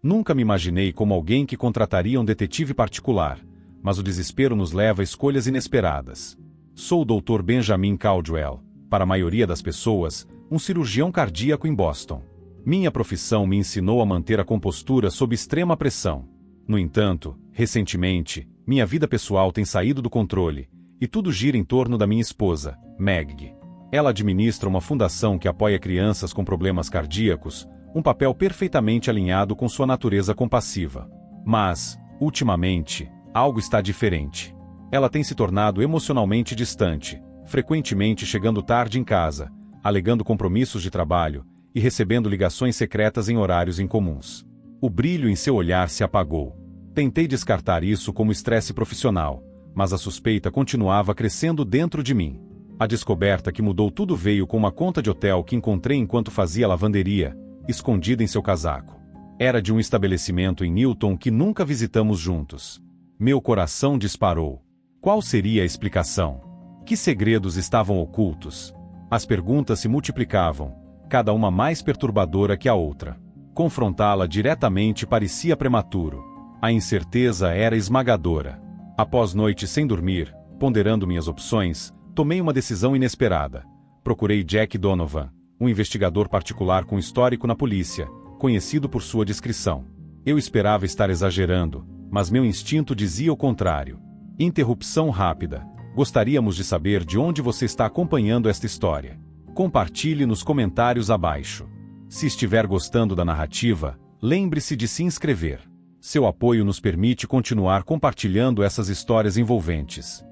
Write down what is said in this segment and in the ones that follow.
Nunca me imaginei como alguém que contrataria um detetive particular, mas o desespero nos leva a escolhas inesperadas. Sou o Dr. Benjamin Caldwell, para a maioria das pessoas, um cirurgião cardíaco em Boston. Minha profissão me ensinou a manter a compostura sob extrema pressão. No entanto, recentemente, minha vida pessoal tem saído do controle, e tudo gira em torno da minha esposa, Meg. Ela administra uma fundação que apoia crianças com problemas cardíacos, um papel perfeitamente alinhado com sua natureza compassiva. Mas, ultimamente, algo está diferente. Ela tem se tornado emocionalmente distante, frequentemente chegando tarde em casa, alegando compromissos de trabalho e recebendo ligações secretas em horários incomuns. O brilho em seu olhar se apagou. Tentei descartar isso como estresse profissional, mas a suspeita continuava crescendo dentro de mim. A descoberta que mudou tudo veio com uma conta de hotel que encontrei enquanto fazia lavanderia, escondida em seu casaco. Era de um estabelecimento em Newton que nunca visitamos juntos. Meu coração disparou. Qual seria a explicação? Que segredos estavam ocultos? As perguntas se multiplicavam, cada uma mais perturbadora que a outra. Confrontá-la diretamente parecia prematuro. A incerteza era esmagadora. Após noites sem dormir, ponderando minhas opções, tomei uma decisão inesperada. Procurei Jack Donovan, um investigador particular com histórico na polícia, conhecido por sua discrição. Eu esperava estar exagerando, mas meu instinto dizia o contrário. Interrupção rápida. Gostaríamos de saber de onde você está acompanhando esta história. Compartilhe nos comentários abaixo. Se estiver gostando da narrativa, lembre-se de se inscrever. Seu apoio nos permite continuar compartilhando essas histórias envolventes.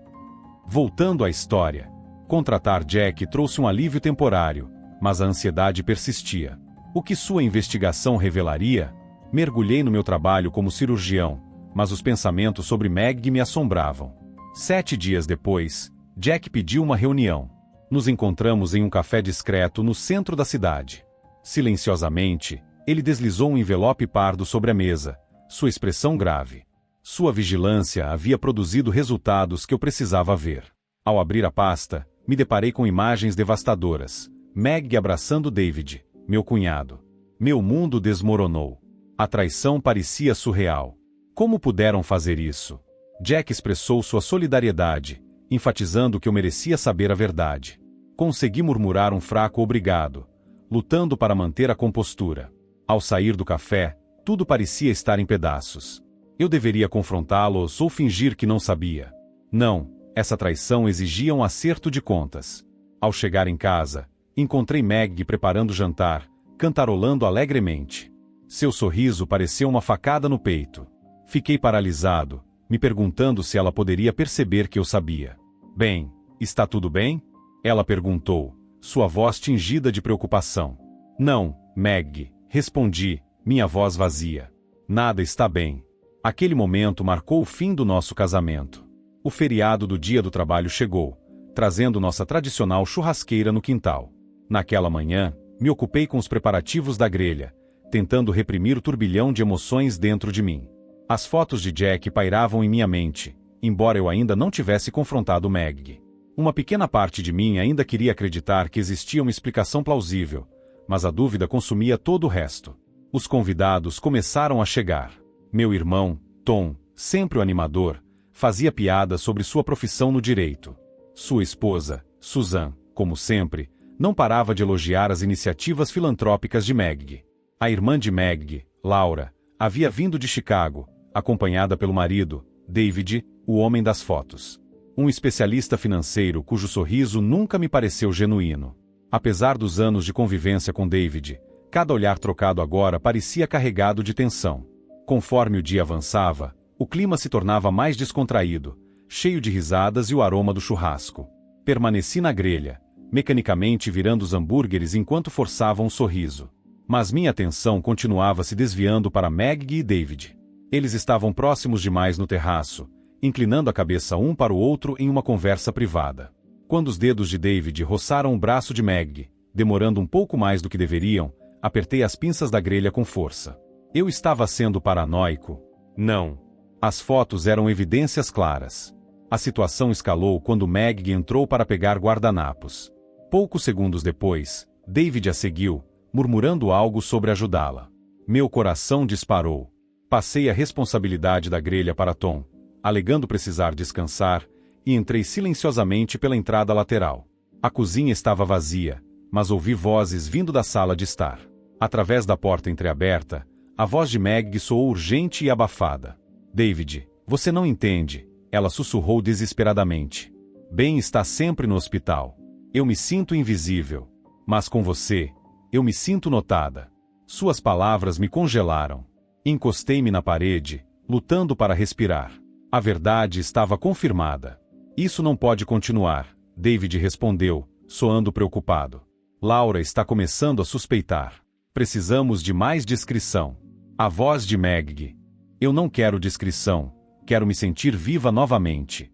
Voltando à história. Contratar Jack trouxe um alívio temporário, mas a ansiedade persistia. O que sua investigação revelaria? Mergulhei no meu trabalho como cirurgião, mas os pensamentos sobre Meg me assombravam. 7 dias depois, Jack pediu uma reunião. Nos encontramos em um café discreto no centro da cidade. Silenciosamente, ele deslizou um envelope pardo sobre a mesa, sua expressão grave. Sua vigilância havia produzido resultados que eu precisava ver. Ao abrir a pasta, me deparei com imagens devastadoras. Meg abraçando David, meu cunhado. Meu mundo desmoronou. A traição parecia surreal. Como puderam fazer isso? Jack expressou sua solidariedade, enfatizando que eu merecia saber a verdade. Consegui murmurar um fraco obrigado, lutando para manter a compostura. Ao sair do café, tudo parecia estar em pedaços. Eu deveria confrontá-los ou fingir que não sabia. Não, essa traição exigia um acerto de contas. Ao chegar em casa, encontrei Meg preparando o jantar, cantarolando alegremente. Seu sorriso pareceu uma facada no peito. Fiquei paralisado, me perguntando se ela poderia perceber que eu sabia. Bem, está tudo bem? Ela perguntou, sua voz tingida de preocupação. Não, Meg, respondi, minha voz vazia. Nada está bem. Aquele momento marcou o fim do nosso casamento. O feriado do Dia do Trabalho chegou, trazendo nossa tradicional churrasqueira no quintal. Naquela manhã, me ocupei com os preparativos da grelha, tentando reprimir o turbilhão de emoções dentro de mim. As fotos de Jack pairavam em minha mente, embora eu ainda não tivesse confrontado Meg. Uma pequena parte de mim ainda queria acreditar que existia uma explicação plausível, mas a dúvida consumia todo o resto. Os convidados começaram a chegar. Meu irmão, Tom, sempre o animador, fazia piadas sobre sua profissão no direito. Sua esposa, Susan, como sempre, não parava de elogiar as iniciativas filantrópicas de Meg. A irmã de Meg, Laura, havia vindo de Chicago, acompanhada pelo marido, David, o homem das fotos. Um especialista financeiro cujo sorriso nunca me pareceu genuíno. Apesar dos anos de convivência com David, cada olhar trocado agora parecia carregado de tensão. Conforme o dia avançava, o clima se tornava mais descontraído, cheio de risadas e o aroma do churrasco. Permaneci na grelha, mecanicamente virando os hambúrgueres enquanto forçava um sorriso. Mas minha atenção continuava se desviando para Meg e David. Eles estavam próximos demais no terraço, inclinando a cabeça um para o outro em uma conversa privada. Quando os dedos de David roçaram o braço de Meg, demorando um pouco mais do que deveriam, apertei as pinças da grelha com força. Eu estava sendo paranoico? Não. As fotos eram evidências claras. A situação escalou quando Meg entrou para pegar guardanapos. Poucos segundos depois, David a seguiu, murmurando algo sobre ajudá-la. Meu coração disparou. Passei a responsabilidade da grelha para Tom, alegando precisar descansar, e entrei silenciosamente pela entrada lateral. A cozinha estava vazia, mas ouvi vozes vindo da sala de estar. Através da porta entreaberta, a voz de Meg soou urgente e abafada. David, você não entende, ela sussurrou desesperadamente. Ben está sempre no hospital. Eu me sinto invisível. Mas com você, eu me sinto notada. Suas palavras me congelaram. Encostei-me na parede, lutando para respirar. A verdade estava confirmada. Isso não pode continuar, David respondeu, soando preocupado. Laura está começando a suspeitar. Precisamos de mais discrição. A voz de Meg. Eu não quero discrição, quero me sentir viva novamente.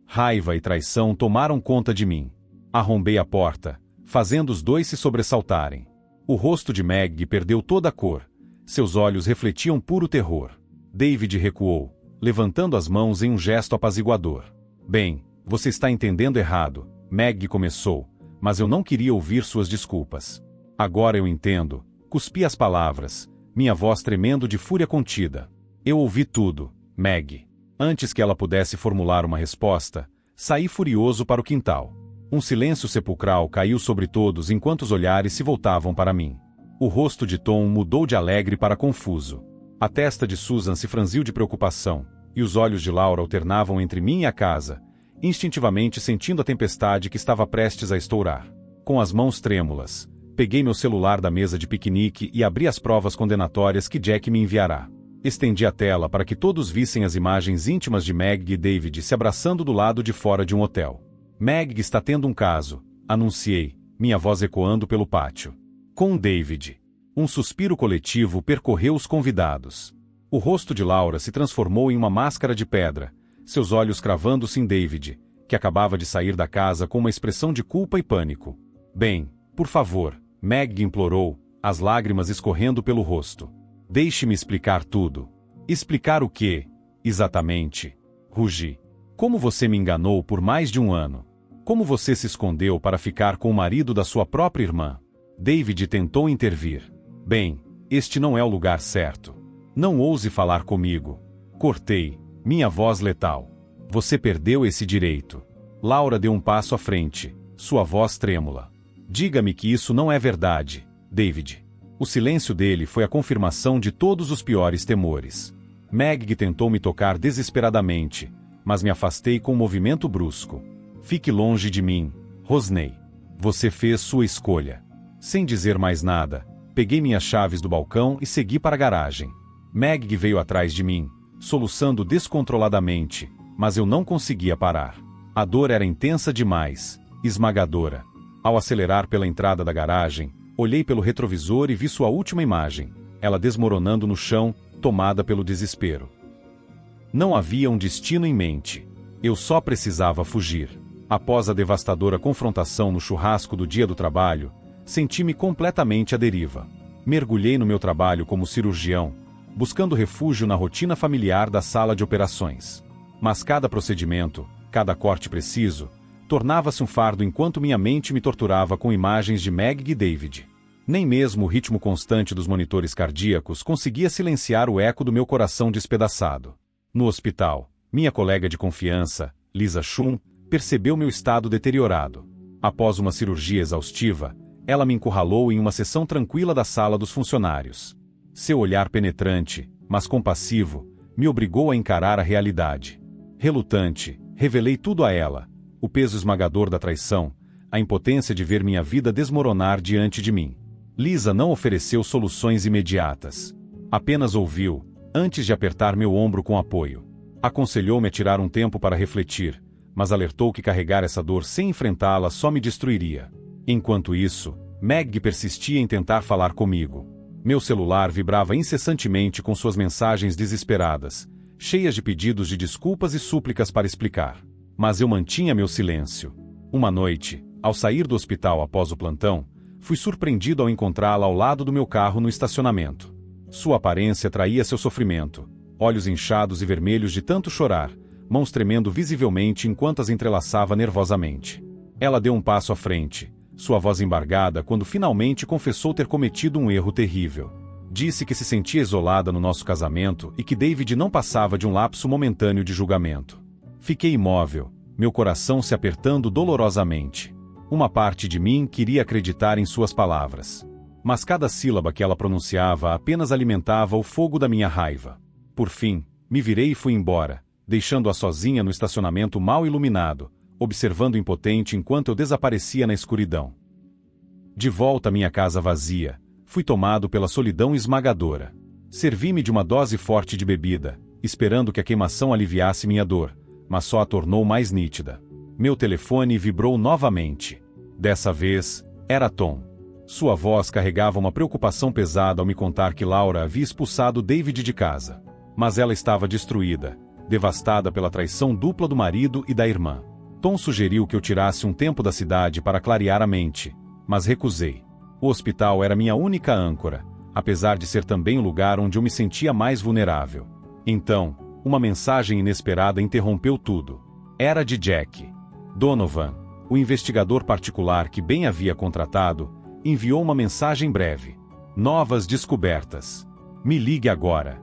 Raiva e traição tomaram conta de mim. Arrombei a porta, fazendo os dois se sobressaltarem. O rosto de Meg perdeu toda a cor. Seus olhos refletiam puro terror. David recuou, levantando as mãos em um gesto apaziguador. Bem, você está entendendo errado, Meg começou, mas eu não queria ouvir suas desculpas. Agora eu entendo, cuspi as palavras, minha voz tremendo de fúria contida. Eu ouvi tudo, Meg. Antes que ela pudesse formular uma resposta, saí furioso para o quintal. Um silêncio sepulcral caiu sobre todos enquanto os olhares se voltavam para mim. O rosto de Tom mudou de alegre para confuso. A testa de Susan se franziu de preocupação, e os olhos de Laura alternavam entre mim e a casa, instintivamente sentindo a tempestade que estava prestes a estourar. Com as mãos trêmulas, peguei meu celular da mesa de piquenique e abri as provas condenatórias que Jack me enviará. Estendi a tela para que todos vissem as imagens íntimas de Meg e David se abraçando do lado de fora de um hotel. Meg está tendo um caso, anunciei, minha voz ecoando pelo pátio. Com David. Um suspiro coletivo percorreu os convidados. O rosto de Laura se transformou em uma máscara de pedra, seus olhos cravando-se em David, que acabava de sair da casa com uma expressão de culpa e pânico. Bem, por favor, Meg implorou, as lágrimas escorrendo pelo rosto. Deixe-me explicar tudo. Explicar o quê? Exatamente. Rugi. Como você me enganou por mais de um ano? Como você se escondeu para ficar com o marido da sua própria irmã? David tentou intervir. Bem, este não é o lugar certo. Não ouse falar comigo. Cortei, minha voz letal. Você perdeu esse direito. Laura deu um passo à frente, sua voz trêmula. Diga-me que isso não é verdade, David. O silêncio dele foi a confirmação de todos os piores temores. Meg tentou me tocar desesperadamente, mas me afastei com um movimento brusco. Fique longe de mim, rosnei. Você fez sua escolha. Sem dizer mais nada, peguei minhas chaves do balcão e segui para a garagem. Meg veio atrás de mim, soluçando descontroladamente, mas eu não conseguia parar. A dor era intensa demais, esmagadora. Ao acelerar pela entrada da garagem, olhei pelo retrovisor e vi sua última imagem, ela desmoronando no chão, tomada pelo desespero. Não havia um destino em mente. Eu só precisava fugir. Após a devastadora confrontação no churrasco do dia do trabalho, senti-me completamente à deriva. Mergulhei no meu trabalho como cirurgião, buscando refúgio na rotina familiar da sala de operações. Mas cada procedimento, cada corte preciso, tornava-se um fardo enquanto minha mente me torturava com imagens de Meg e David. Nem mesmo o ritmo constante dos monitores cardíacos conseguia silenciar o eco do meu coração despedaçado. No hospital, minha colega de confiança, Lisa Shum, percebeu meu estado deteriorado. Após uma cirurgia exaustiva, ela me encurralou em uma seção tranquila da sala dos funcionários. Seu olhar penetrante, mas compassivo, me obrigou a encarar a realidade. Relutante, revelei tudo a ela, o peso esmagador da traição, a impotência de ver minha vida desmoronar diante de mim. Lisa não ofereceu soluções imediatas. Apenas ouviu, antes de apertar meu ombro com apoio. Aconselhou-me a tirar um tempo para refletir, mas alertou que carregar essa dor sem enfrentá-la só me destruiria. Enquanto isso, Meg persistia em tentar falar comigo. Meu celular vibrava incessantemente com suas mensagens desesperadas, cheias de pedidos de desculpas e súplicas para explicar. Mas eu mantinha meu silêncio. Uma noite, ao sair do hospital após o plantão, fui surpreendido ao encontrá-la ao lado do meu carro no estacionamento. Sua aparência traía seu sofrimento, olhos inchados e vermelhos de tanto chorar, mãos tremendo visivelmente enquanto as entrelaçava nervosamente. Ela deu um passo à frente, sua voz embargada quando finalmente confessou ter cometido um erro terrível. Disse que se sentia isolada no nosso casamento e que David não passava de um lapso momentâneo de julgamento. Fiquei imóvel, meu coração se apertando dolorosamente. Uma parte de mim queria acreditar em suas palavras. Mas cada sílaba que ela pronunciava apenas alimentava o fogo da minha raiva. Por fim, me virei e fui embora, deixando-a sozinha no estacionamento mal iluminado, observando impotente enquanto eu desaparecia na escuridão. De volta à minha casa vazia, fui tomado pela solidão esmagadora. Servi-me de uma dose forte de bebida, esperando que a queimação aliviasse minha dor, mas só a tornou mais nítida. Meu telefone vibrou novamente. Dessa vez, era Tom. Sua voz carregava uma preocupação pesada ao me contar que Laura havia expulsado David de casa. Mas ela estava destruída, devastada pela traição dupla do marido e da irmã. Tom sugeriu que eu tirasse um tempo da cidade para clarear a mente, mas recusei. O hospital era minha única âncora, apesar de ser também o lugar onde eu me sentia mais vulnerável. Então, uma mensagem inesperada interrompeu tudo. Era de Jack. Donovan, o investigador particular que Ben havia contratado, enviou uma mensagem breve. Novas descobertas. Me ligue agora.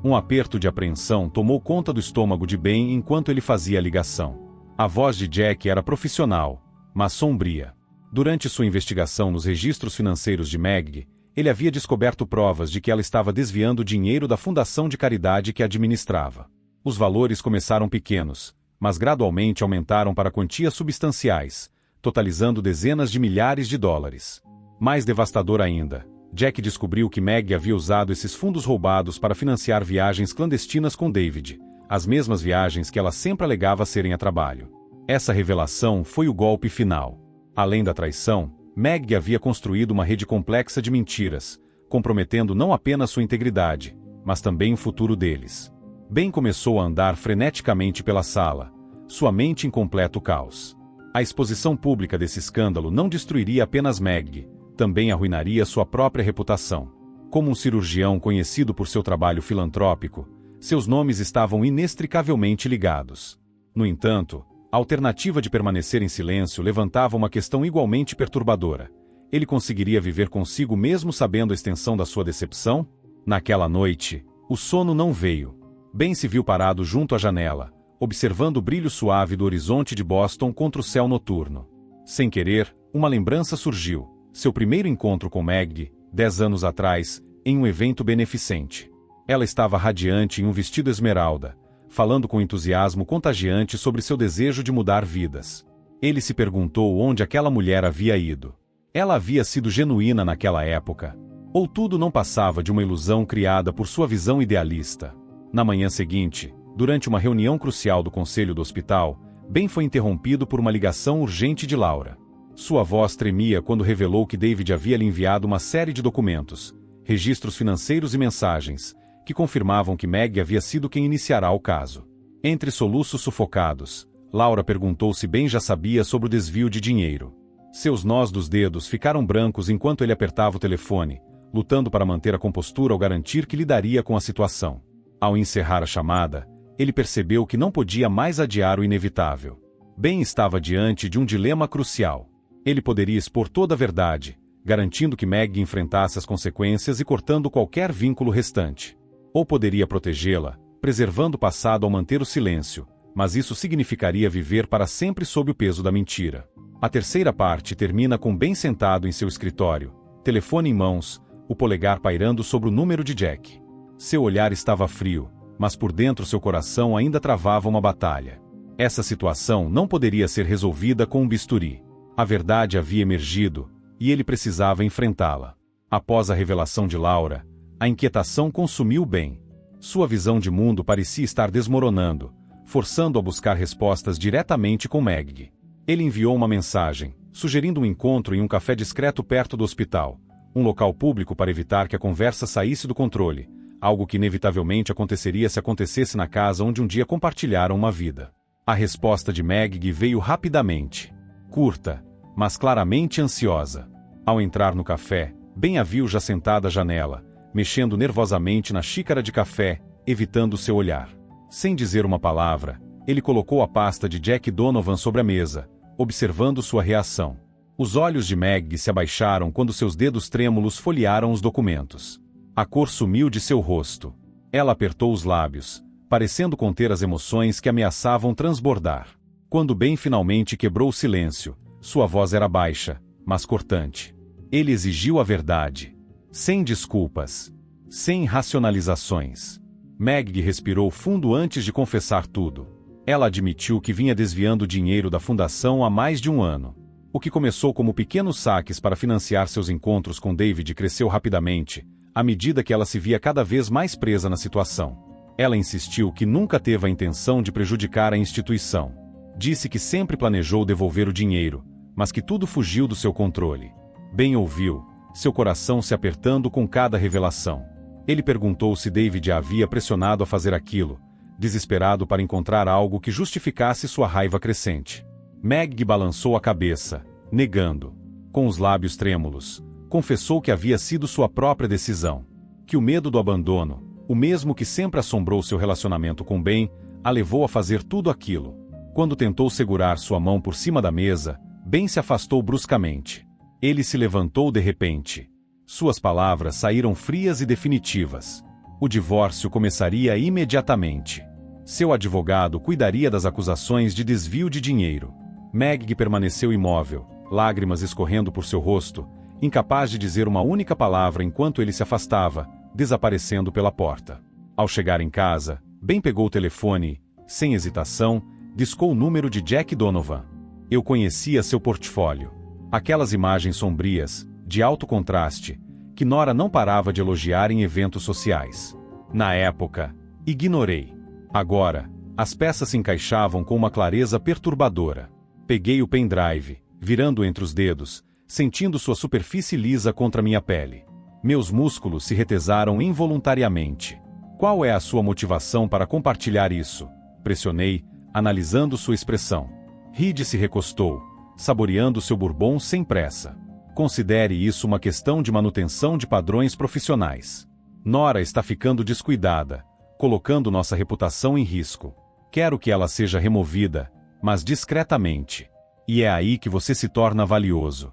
Um aperto de apreensão tomou conta do estômago de Ben enquanto ele fazia a ligação. A voz de Jack era profissional, mas sombria. Durante sua investigação nos registros financeiros de Meg, ele havia descoberto provas de que ela estava desviando dinheiro da fundação de caridade que administrava. Os valores começaram pequenos, mas gradualmente aumentaram para quantias substanciais, totalizando dezenas de milhares de dólares. Mais devastador ainda, Jack descobriu que Meg havia usado esses fundos roubados para financiar viagens clandestinas com David, as mesmas viagens que ela sempre alegava serem a trabalho. Essa revelação foi o golpe final. Além da traição, Meg havia construído uma rede complexa de mentiras, comprometendo não apenas sua integridade, mas também o futuro deles. Ben começou a andar freneticamente pela sala, sua mente em completo caos. A exposição pública desse escândalo não destruiria apenas Meg, também arruinaria sua própria reputação. Como um cirurgião conhecido por seu trabalho filantrópico, seus nomes estavam inextricavelmente ligados. No entanto, a alternativa de permanecer em silêncio levantava uma questão igualmente perturbadora. Ele conseguiria viver consigo mesmo sabendo a extensão da sua decepção? Naquela noite, o sono não veio. Ben se viu parado junto à janela, observando o brilho suave do horizonte de Boston contra o céu noturno. Sem querer, uma lembrança surgiu. Seu primeiro encontro com Meg, 10 anos atrás, em um evento beneficente. Ela estava radiante em um vestido esmeralda, falando com entusiasmo contagiante sobre seu desejo de mudar vidas. Ele se perguntou onde aquela mulher havia ido. Ela havia sido genuína naquela época? Ou tudo não passava de uma ilusão criada por sua visão idealista? Na manhã seguinte, durante uma reunião crucial do conselho do hospital, Ben foi interrompido por uma ligação urgente de Laura. Sua voz tremia quando revelou que David havia lhe enviado uma série de documentos, registros financeiros e mensagens, que confirmavam que Meg havia sido quem iniciará o caso. Entre soluços sufocados, Laura perguntou se Ben já sabia sobre o desvio de dinheiro. Seus nós dos dedos ficaram brancos enquanto ele apertava o telefone, lutando para manter a compostura ao garantir que lidaria com a situação. Ao encerrar a chamada, ele percebeu que não podia mais adiar o inevitável. Ben estava diante de um dilema crucial. Ele poderia expor toda a verdade, garantindo que Meg enfrentasse as consequências e cortando qualquer vínculo restante. Ou poderia protegê-la, preservando o passado ao manter o silêncio, mas isso significaria viver para sempre sob o peso da mentira. A terceira parte termina com Ben sentado em seu escritório, telefone em mãos, o polegar pairando sobre o número de Jack. Seu olhar estava frio, mas por dentro seu coração ainda travava uma batalha. Essa situação não poderia ser resolvida com um bisturi. A verdade havia emergido, e ele precisava enfrentá-la. Após a revelação de Laura, a inquietação consumiu Ben. Sua visão de mundo parecia estar desmoronando, forçando-o a buscar respostas diretamente com Meg. Ele enviou uma mensagem, sugerindo um encontro em um café discreto perto do hospital, um local público para evitar que a conversa saísse do controle, algo que inevitavelmente aconteceria se acontecesse na casa onde um dia compartilharam uma vida. A resposta de Meg veio rapidamente. Curta, mas claramente ansiosa. Ao entrar no café, Ben a viu já sentada à janela, mexendo nervosamente na xícara de café, evitando seu olhar. Sem dizer uma palavra, ele colocou a pasta de Jack Donovan sobre a mesa, observando sua reação. Os olhos de Meg se abaixaram quando seus dedos trêmulos folhearam os documentos. A cor sumiu de seu rosto. Ela apertou os lábios, parecendo conter as emoções que ameaçavam transbordar. Quando Ben finalmente quebrou o silêncio, sua voz era baixa, mas cortante. Ele exigiu a verdade. Sem desculpas. Sem racionalizações. Meg respirou fundo antes de confessar tudo. Ela admitiu que vinha desviando dinheiro da fundação há mais de um ano. O que começou como pequenos saques para financiar seus encontros com David cresceu rapidamente, à medida que ela se via cada vez mais presa na situação. Ela insistiu que nunca teve a intenção de prejudicar a instituição. Disse que sempre planejou devolver o dinheiro, mas que tudo fugiu do seu controle. Ben ouviu, seu coração se apertando com cada revelação. Ele perguntou se David a havia pressionado a fazer aquilo, desesperado para encontrar algo que justificasse sua raiva crescente. Meg balançou a cabeça, negando. Com os lábios trêmulos, confessou que havia sido sua própria decisão. Que o medo do abandono, o mesmo que sempre assombrou seu relacionamento com Ben, a levou a fazer tudo aquilo. Quando tentou segurar sua mão por cima da mesa, Ben se afastou bruscamente. Ele se levantou de repente. Suas palavras saíram frias e definitivas. O divórcio começaria imediatamente. Seu advogado cuidaria das acusações de desvio de dinheiro. Meg permaneceu imóvel, lágrimas escorrendo por seu rosto, incapaz de dizer uma única palavra enquanto ele se afastava, desaparecendo pela porta. Ao chegar em casa, Ben pegou o telefone e, sem hesitação, discou o número de Jack Donovan. Eu conhecia seu portfólio. Aquelas imagens sombrias, de alto contraste, que Nora não parava de elogiar em eventos sociais. Na época, ignorei. Agora, as peças se encaixavam com uma clareza perturbadora. Peguei o pendrive, virando entre os dedos, sentindo sua superfície lisa contra minha pele. Meus músculos se retesaram involuntariamente. Qual é a sua motivação para compartilhar isso? Pressionei, analisando sua expressão. Reed se recostou, saboreando seu bourbon sem pressa. Considere isso uma questão de manutenção de padrões profissionais. Nora está ficando descuidada, colocando nossa reputação em risco. Quero que ela seja removida, mas discretamente. E é aí que você se torna valioso.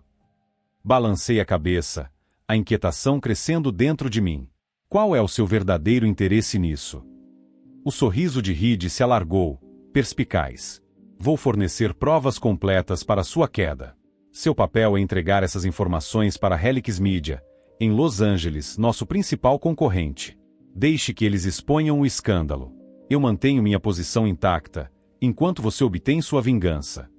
Balancei a cabeça, a inquietação crescendo dentro de mim. Qual é o seu verdadeiro interesse nisso? O sorriso de Reed se alargou, perspicaz. Vou fornecer provas completas para sua queda. Seu papel é entregar essas informações para a Helix Media, em Los Angeles, nosso principal concorrente. Deixe que eles exponham o escândalo. Eu mantenho minha posição intacta, enquanto você obtém sua vingança.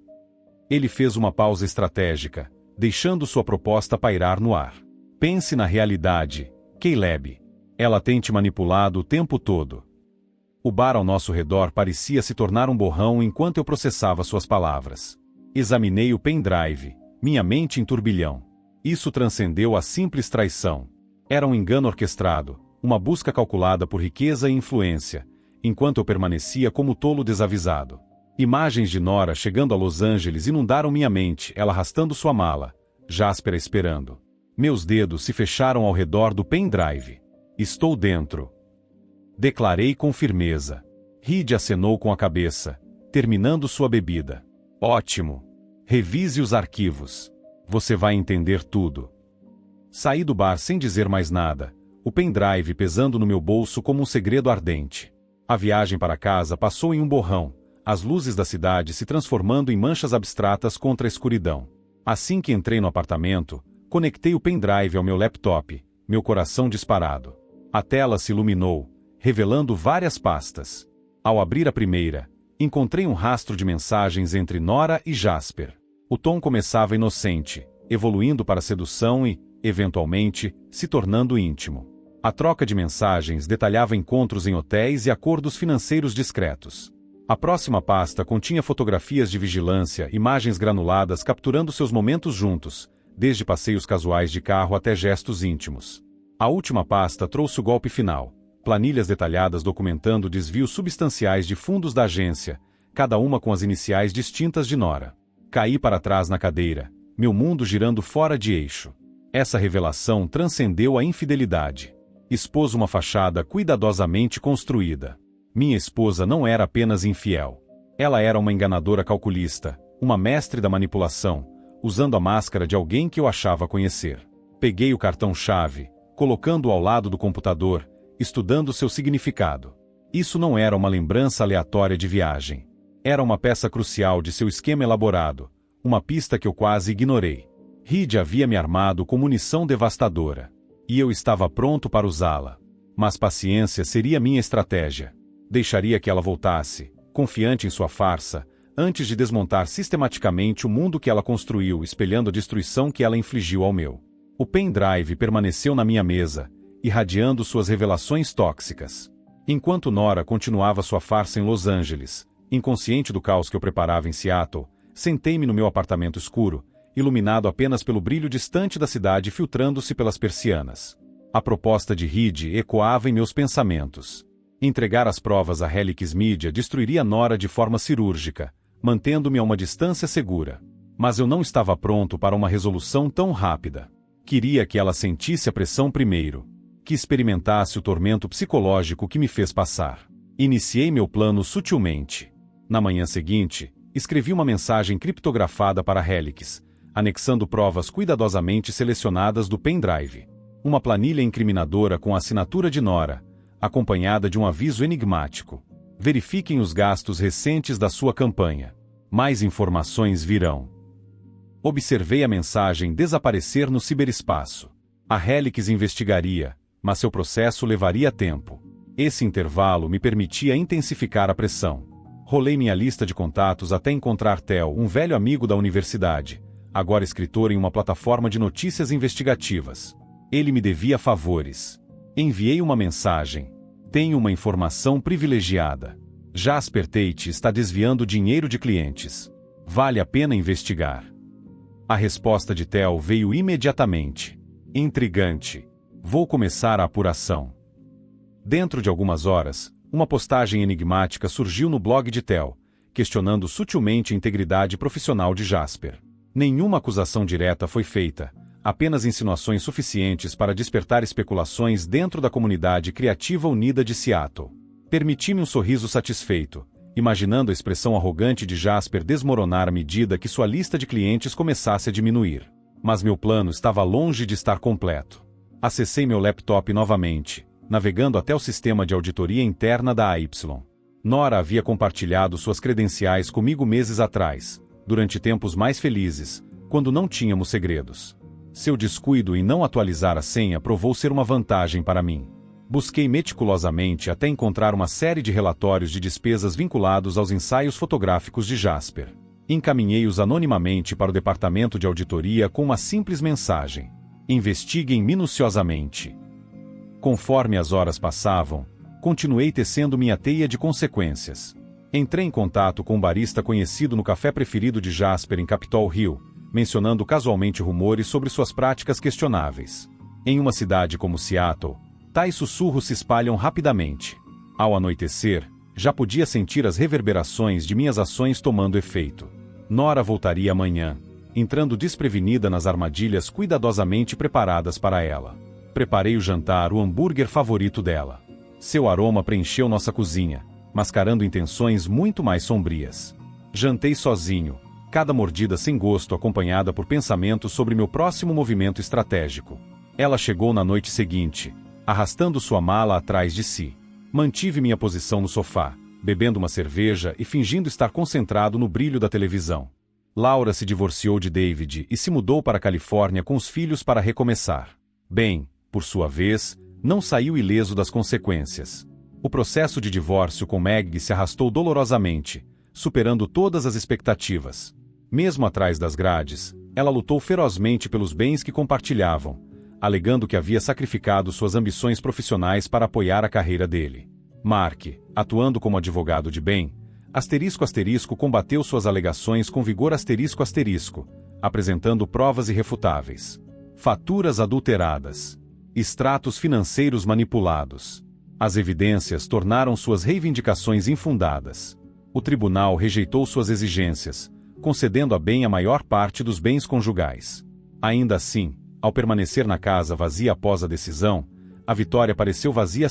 Ele fez uma pausa estratégica, deixando sua proposta pairar no ar. Pense na realidade, Caleb. Ela tem te manipulado o tempo todo. O bar ao nosso redor parecia se tornar um borrão enquanto eu processava suas palavras. Examinei o pendrive, minha mente em turbilhão. Isso transcendeu a simples traição. Era um engano orquestrado, uma busca calculada por riqueza e influência, enquanto eu permanecia como tolo desavisado. Imagens de Nora chegando a Los Angeles inundaram minha mente, ela arrastando sua mala, Jasper esperando. Meus dedos se fecharam ao redor do pendrive. Estou dentro. Declarei com firmeza. Reed acenou com a cabeça, terminando sua bebida. Ótimo. Revise os arquivos. Você vai entender tudo. Saí do bar sem dizer mais nada, o pendrive pesando no meu bolso como um segredo ardente. A viagem para casa passou em um borrão, as luzes da cidade se transformando em manchas abstratas contra a escuridão. Assim que entrei no apartamento, conectei o pendrive ao meu laptop, meu coração disparado. A tela se iluminou, revelando várias pastas. Ao abrir a primeira, encontrei um rastro de mensagens entre Nora e Jasper. O tom começava inocente, evoluindo para sedução e, eventualmente, se tornando íntimo. A troca de mensagens detalhava encontros em hotéis e acordos financeiros discretos. A próxima pasta continha fotografias de vigilância, imagens granuladas capturando seus momentos juntos, desde passeios casuais de carro até gestos íntimos. A última pasta trouxe o golpe final, planilhas detalhadas documentando desvios substanciais de fundos da agência, cada uma com as iniciais distintas de Nora. Caí para trás na cadeira, meu mundo girando fora de eixo. Essa revelação transcendeu a infidelidade. Expôs uma fachada cuidadosamente construída. Minha esposa não era apenas infiel. Ela era uma enganadora calculista, uma mestre da manipulação, usando a máscara de alguém que eu achava conhecer. Peguei o cartão-chave, colocando-o ao lado do computador, estudando seu significado. Isso não era uma lembrança aleatória de viagem. Era uma peça crucial de seu esquema elaborado, uma pista que eu quase ignorei. Reed havia me armado com munição devastadora. E eu estava pronto para usá-la. Mas paciência seria minha estratégia. Deixaria que ela voltasse, confiante em sua farsa, antes de desmontar sistematicamente o mundo que ela construiu, espelhando a destruição que ela infligiu ao meu. O pendrive permaneceu na minha mesa, irradiando suas revelações tóxicas. Enquanto Nora continuava sua farsa em Los Angeles, inconsciente do caos que eu preparava em Seattle, sentei-me no meu apartamento escuro, iluminado apenas pelo brilho distante da cidade filtrando-se pelas persianas. A proposta de Reed ecoava em meus pensamentos. Entregar as provas à Helix Media destruiria Nora de forma cirúrgica, mantendo-me a uma distância segura. Mas eu não estava pronto para uma resolução tão rápida. Queria que ela sentisse a pressão primeiro. Que experimentasse o tormento psicológico que me fez passar. Iniciei meu plano sutilmente. Na manhã seguinte, escrevi uma mensagem criptografada para a Helix, anexando provas cuidadosamente selecionadas do pendrive. Uma planilha incriminadora com a assinatura de Nora, acompanhada de um aviso enigmático. Verifiquem os gastos recentes da sua campanha. Mais informações virão. Observei a mensagem desaparecer no ciberespaço. A Helix investigaria, mas seu processo levaria tempo. Esse intervalo me permitia intensificar a pressão. Rolei minha lista de contatos até encontrar Theo, um velho amigo da universidade, agora escritor em uma plataforma de notícias investigativas. Ele me devia favores. Enviei uma mensagem. Tenho uma informação privilegiada. Jasper Tate está desviando dinheiro de clientes. Vale a pena investigar. A resposta de Theo veio imediatamente. Intrigante. Vou começar a apuração. Dentro de algumas horas, uma postagem enigmática surgiu no blog de Theo, questionando sutilmente a integridade profissional de Jasper. Nenhuma acusação direta foi feita, apenas insinuações suficientes para despertar especulações dentro da comunidade criativa unida de Seattle. Permiti-me um sorriso satisfeito, imaginando a expressão arrogante de Jasper desmoronar à medida que sua lista de clientes começasse a diminuir. Mas meu plano estava longe de estar completo. Acessei meu laptop novamente, navegando até o sistema de auditoria interna da AY. Nora havia compartilhado suas credenciais comigo meses atrás, durante tempos mais felizes, quando não tínhamos segredos. Seu descuido em não atualizar a senha provou ser uma vantagem para mim. Busquei meticulosamente até encontrar uma série de relatórios de despesas vinculados aos ensaios fotográficos de Jasper. Encaminhei-os anonimamente para o departamento de auditoria com uma simples mensagem: investiguem minuciosamente. Conforme as horas passavam, continuei tecendo minha teia de consequências. Entrei em contato com um barista conhecido no café preferido de Jasper em Capitol Hill, mencionando casualmente rumores sobre suas práticas questionáveis. Em uma cidade como Seattle, tais sussurros se espalham rapidamente. Ao anoitecer, já podia sentir as reverberações de minhas ações tomando efeito. Nora voltaria amanhã, entrando desprevenida nas armadilhas cuidadosamente preparadas para ela. Preparei o jantar, o hambúrguer favorito dela. Seu aroma preencheu nossa cozinha, mascarando intenções muito mais sombrias. Jantei sozinho, cada mordida sem gosto acompanhada por pensamentos sobre meu próximo movimento estratégico. Ela chegou na noite seguinte, arrastando sua mala atrás de si. Mantive minha posição no sofá, bebendo uma cerveja e fingindo estar concentrado no brilho da televisão. Laura se divorciou de David e se mudou para a Califórnia com os filhos para recomeçar. Ben, por sua vez, não saiu ileso das consequências. O processo de divórcio com Meg se arrastou dolorosamente, superando todas as expectativas. Mesmo atrás das grades, ela lutou ferozmente pelos bens que compartilhavam, alegando que havia sacrificado suas ambições profissionais para apoiar a carreira dele. Mark, atuando como advogado de Ben, combateu suas alegações com vigor apresentando provas irrefutáveis. Faturas adulteradas. Extratos financeiros manipulados. As evidências tornaram suas reivindicações infundadas. O tribunal rejeitou suas exigências, concedendo a Ben a maior parte dos bens conjugais. Ainda assim, ao permanecer na casa vazia após a decisão, a vitória pareceu vazia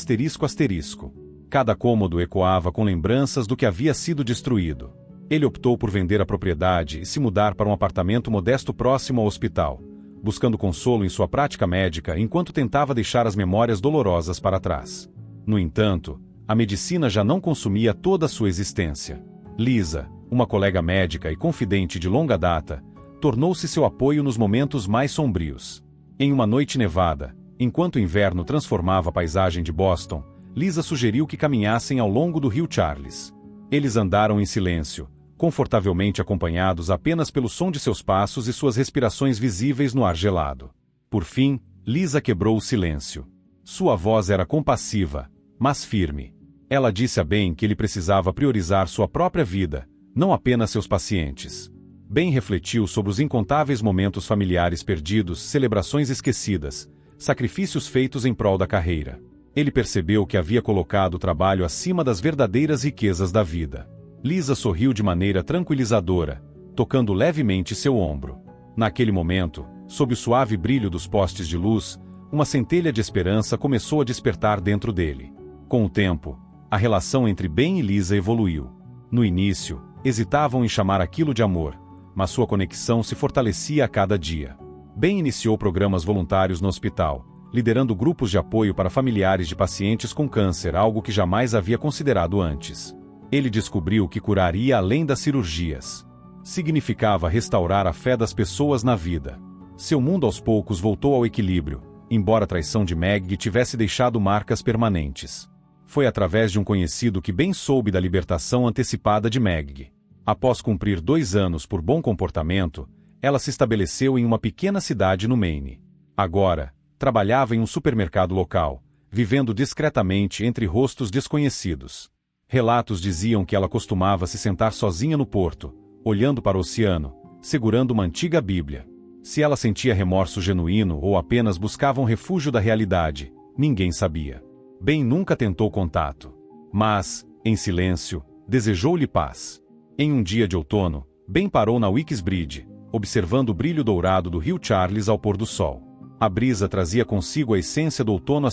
Cada cômodo ecoava com lembranças do que havia sido destruído. Ele optou por vender a propriedade e se mudar para um apartamento modesto próximo ao hospital, buscando consolo em sua prática médica enquanto tentava deixar as memórias dolorosas para trás. No entanto, a medicina já não consumia toda a sua existência. Lisa, uma colega médica e confidente de longa data, tornou-se seu apoio nos momentos mais sombrios. Em uma noite nevada, enquanto o inverno transformava a paisagem de Boston, Lisa sugeriu que caminhassem ao longo do rio Charles. Eles andaram em silêncio, confortavelmente acompanhados apenas pelo som de seus passos e suas respirações visíveis no ar gelado. Por fim, Lisa quebrou o silêncio. Sua voz era compassiva, mas firme. Ela disse a Ben que ele precisava priorizar sua própria vida, não apenas seus pacientes. Ben refletiu sobre os incontáveis momentos familiares perdidos, celebrações esquecidas, sacrifícios feitos em prol da carreira. Ele percebeu que havia colocado o trabalho acima das verdadeiras riquezas da vida. Lisa sorriu de maneira tranquilizadora, tocando levemente seu ombro. Naquele momento, sob o suave brilho dos postes de luz, uma centelha de esperança começou a despertar dentro dele. Com o tempo, a relação entre Ben e Lisa evoluiu. No início, hesitavam em chamar aquilo de amor, mas sua conexão se fortalecia a cada dia. Ben iniciou programas voluntários no hospital, liderando grupos de apoio para familiares de pacientes com câncer, algo que jamais havia considerado antes. Ele descobriu que curar ia além das cirurgias. Significava restaurar a fé das pessoas na vida. Seu mundo aos poucos voltou ao equilíbrio, embora a traição de Meg tivesse deixado marcas permanentes. Foi através de um conhecido que Ben soube da libertação antecipada de Meg. Após cumprir 2 anos por bom comportamento, ela se estabeleceu em uma pequena cidade no Maine. Agora, trabalhava em um supermercado local, vivendo discretamente entre rostos desconhecidos. Relatos diziam que ela costumava se sentar sozinha no porto, olhando para o oceano, segurando uma antiga Bíblia. Se ela sentia remorso genuíno ou apenas buscava um refúgio da realidade, ninguém sabia. Ben nunca tentou contato. Mas, em silêncio, desejou-lhe paz. Em um dia de outono, Ben parou na Wicks Bridge, observando o brilho dourado do rio Charles ao pôr do sol. A brisa trazia consigo a essência do outono ***,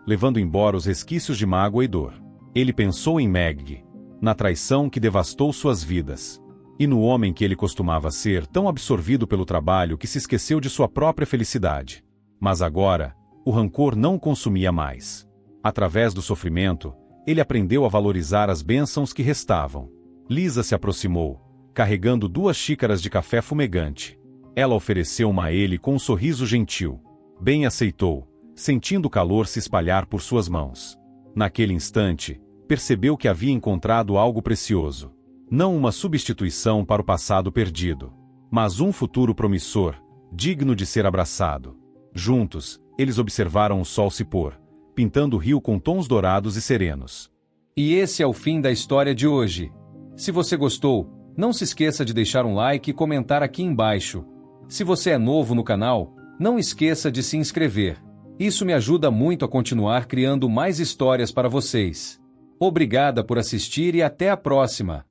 levando embora os resquícios de mágoa e dor. Ele pensou em Meg, na traição que devastou suas vidas, e no homem que ele costumava ser, tão absorvido pelo trabalho que se esqueceu de sua própria felicidade. Mas agora, o rancor não o consumia mais. Através do sofrimento, ele aprendeu a valorizar as bênçãos que restavam. Lisa se aproximou, carregando 2 xícaras de café fumegante. Ela ofereceu uma a ele com um sorriso gentil. Ben aceitou, sentindo o calor se espalhar por suas mãos. Naquele instante, percebeu que havia encontrado algo precioso. Não uma substituição para o passado perdido, mas um futuro promissor, digno de ser abraçado. Juntos, eles observaram o sol se pôr, pintando o rio com tons dourados e serenos. E esse é o fim da história de hoje. Se você gostou, não se esqueça de deixar um like e comentar aqui embaixo. Se você é novo no canal, não esqueça de se inscrever. Isso me ajuda muito a continuar criando mais histórias para vocês. Obrigada por assistir e até a próxima!